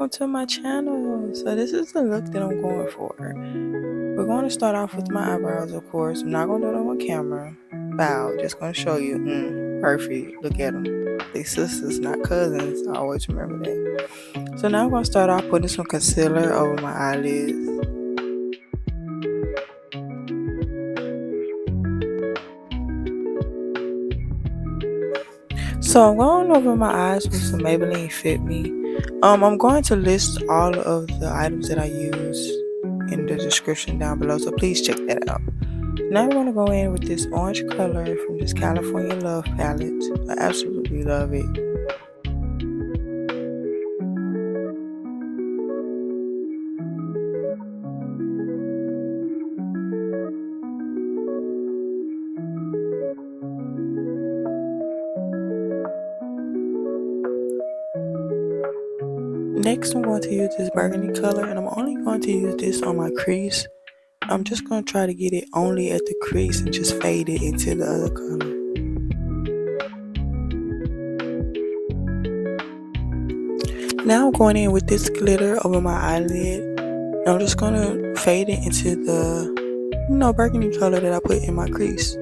welcome to my channel. So this is the look that I'm going for. We're going to start off with my eyebrows, of course. I'm not going to do it on camera. Wow, just going to show you. Perfect. Look at them. They sisters, not cousins. I always remember that. So now I'm going to start off putting some concealer over my eyelids. So I'm going over my eyes with some Maybelline Fit Me. I'm going to list all of the items that I use in the description down below, so please check that out. Now I'm going to go in with this orange color from this California Love palette. I absolutely love it. Next, I'm going to use this burgundy color, and I'm only going to use this on my crease. I'm just going to try to get it only at the crease and just fade it into the other color. Now I'm going in with this glitter over my eyelid. And I'm just going to fade it into the, burgundy color that I put in my crease.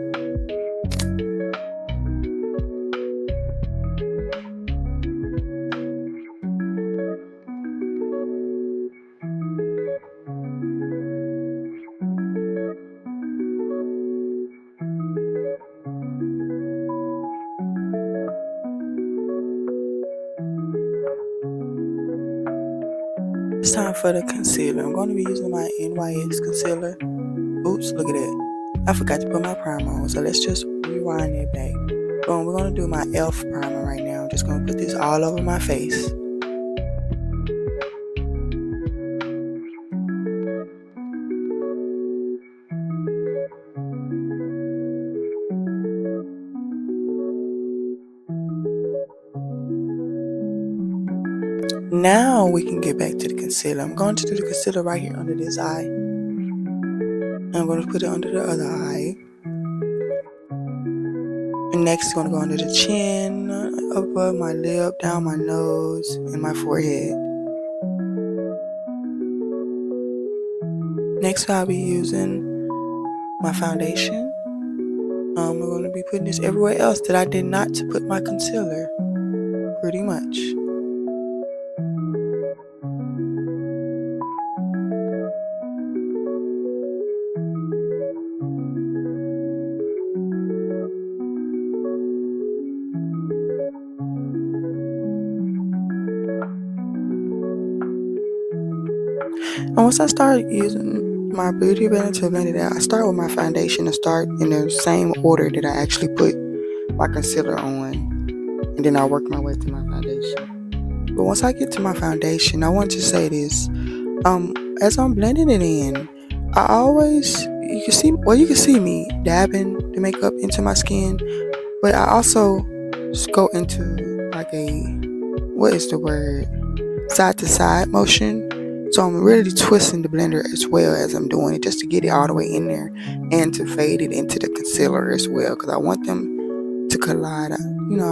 It's time for the concealer. I'm going to be using my NYX concealer. Oops, look at that. I forgot to put my primer on, so let's just rewind it back. Boom, we're going to do my e.l.f. primer right now. I'm just going to put this all over my face. Now we can get back to the concealer. I'm going to do the concealer right here under this eye. And I'm going to put it under the other eye. And next, I'm going to go under the chin, above my lip, down my nose, and my forehead. Next, I'll be using my foundation. We're going to be putting this everywhere else that I did not put my concealer, pretty much. And once I start using my beauty blender to blend it out, I start with my foundation and start in the same order that I actually put my concealer on. And then I work my way to my foundation. But once I get to my foundation, I want to say this. As I'm blending it in, I always, you can see me dabbing the makeup into my skin, but I also just go into like side to side motion. So I'm really twisting the blender as well as I'm doing it, just to get it all the way in there and to fade it into the concealer as well, because I want them to collide. I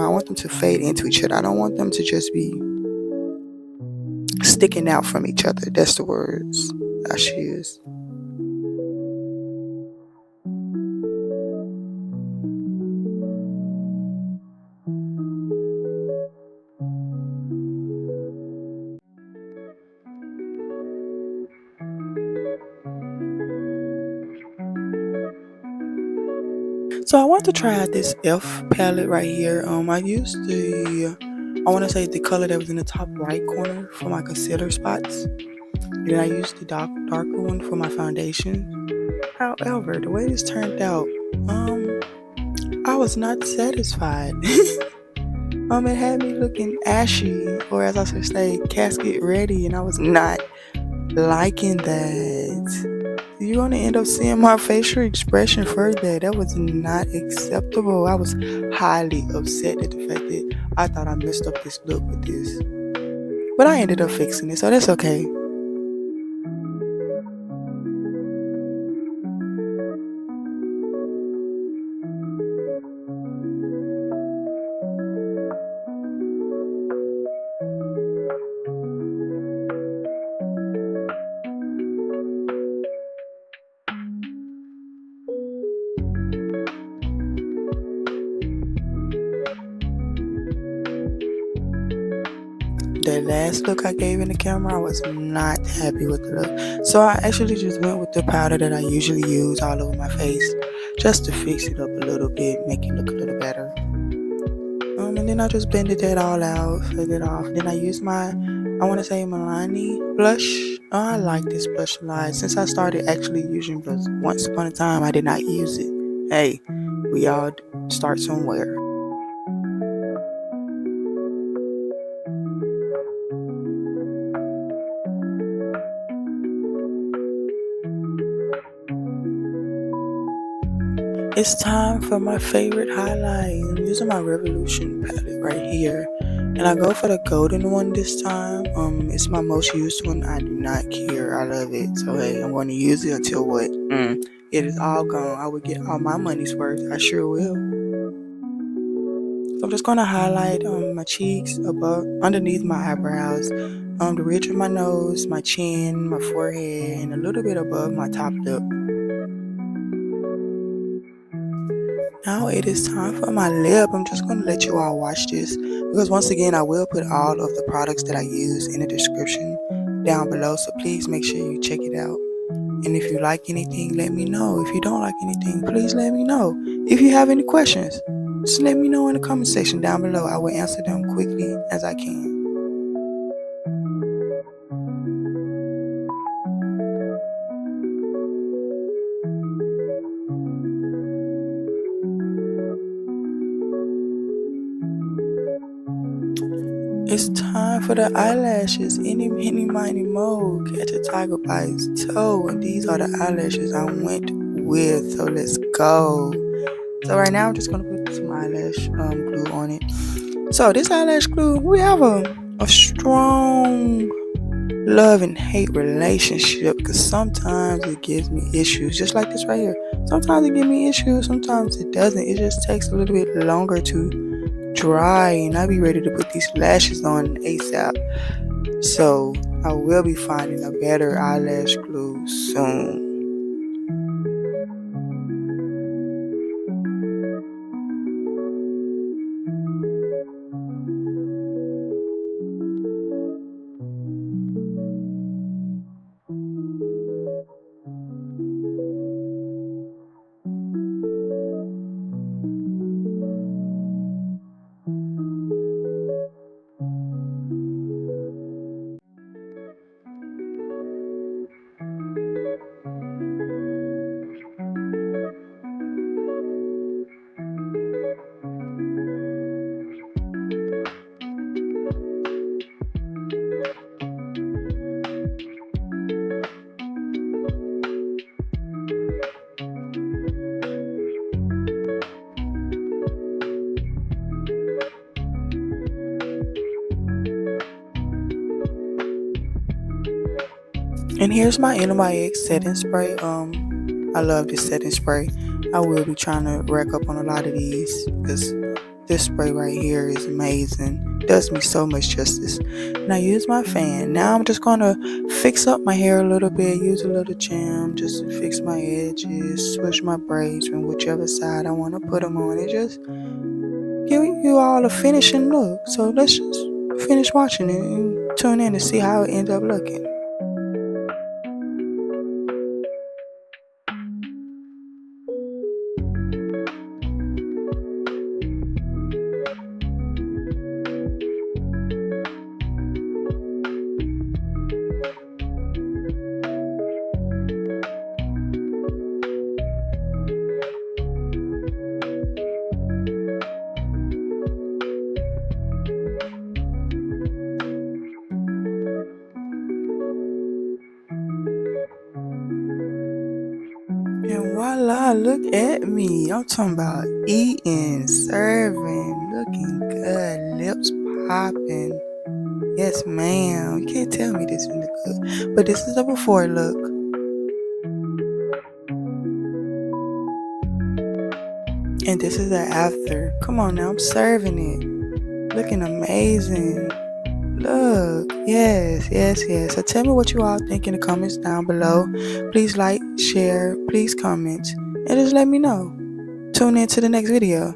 want them to fade into each other. I don't want them to just be sticking out from each other. That's the words I should use. So I want to try out this e.l.f. palette right here. I used I want to say the color that was in the top right corner for my concealer spots. Then I used the darker one for my foundation. However, the way this turned out, I was not satisfied. It had me looking ashy, or as I should say, casket ready, and I was not liking that. You're going to end up seeing my facial expression for that. That was not acceptable. I was highly upset at the fact that I thought I messed up this look with this. But I ended up fixing it, so that's okay. the last look I gave in the camera, I was not happy with the look. So I actually just went with the powder that I usually use all over my face, just to fix it up a little bit, make it look a little better. And then I just blended that all out, filled it off. Then I used my, I want to say, Milani blush. I like this blush a lot. Since I started actually using blush, once upon a time I did not use it. Hey, we all start somewhere. It's time for my favorite highlight. I'm using my Revolution palette right here. And I go for the golden one this time. It's my most used one. I do not care. I love it. So hey, I'm going to use it until what? It is all gone. I will get all my money's worth. I sure will. So I'm just going to highlight my cheeks, above, underneath my eyebrows, the ridge of my nose, my chin, my forehead, and a little bit above my top lip. Now it is time for my lip. I'm just going to let you all watch this because once again I will put all of the products that I use in the description down below, so please make sure you check it out. And if you like anything, let me know. If you don't like anything, please let me know. If you have any questions, just let me know in the comment section down below. I will answer them quickly as I can. It's time for the eyelashes. Any, mini, miny, mo. Catch a tiger by his toe. And these are the eyelashes I went with. So let's go. So right now I'm just going to put some eyelash glue on it. So this eyelash glue, we have a strong love and hate relationship because sometimes it gives me issues. Just like this right here. Sometimes it gives me issues. Sometimes it doesn't. It just takes a little bit longer to dry, and I'll be ready to put these lashes on ASAP. So I will be finding a better eyelash glue soon. And here's my NYX setting spray. I love this setting spray. I will be trying to rack up on a lot of these because this spray right here is amazing. Does me so much justice. And I use my fan. Now I'm just gonna fix up my hair a little bit. Use a little jam just to fix my edges. Switch my braids from whichever side I want to put them on. It just give you all a finishing look. So let's just finish watching it and tune in to see how it ends up looking. And voila, look at me. I'm talking about eating, serving, looking good, lips popping. Yes, ma'am. You can't tell me this isn't good. But this is the before look. And this is the after. Come on now, I'm serving it. Looking amazing. Look, yes. So tell me what you all think in the comments down below. Please like, share, please comment, and just let me know. Tune in to the next video.